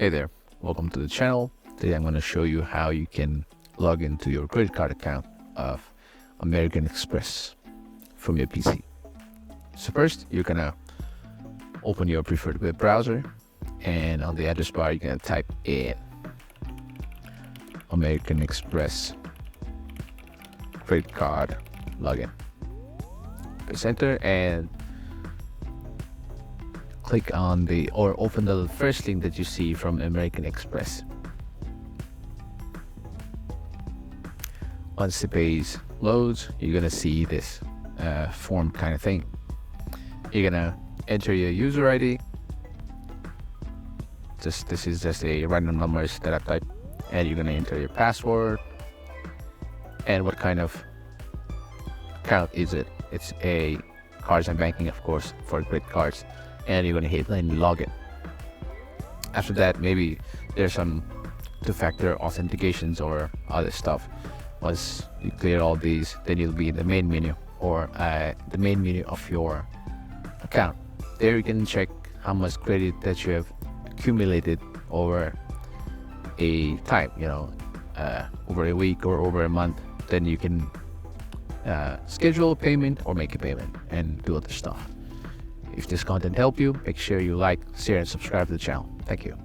Hey there, welcome to the channel. Today I'm going to show you how you can log into your credit card account of American Express from your PC. So first, you're going to open your preferred web browser, and on the address bar you're going to type in American Express credit card login. Press enter and click on open the first link that you see from American Express. Once the page loads, you're gonna see this form kind of thing. You're gonna enter your user ID. This is just a random numbers that I type, and you're gonna enter your password and what kind of account is it. It's a cards and banking, of course, for credit cards. And you're gonna hit login. After that, maybe there's some two-factor authentications or other stuff. Once you clear all these, then you'll be in the main menu, or the main menu of your account. There you can check how much credit that you have accumulated over a time, over a week or over a month. Then you can schedule a payment or make a payment and do other stuff. If this content helped you, make sure you like, share, and subscribe to the channel. Thank you.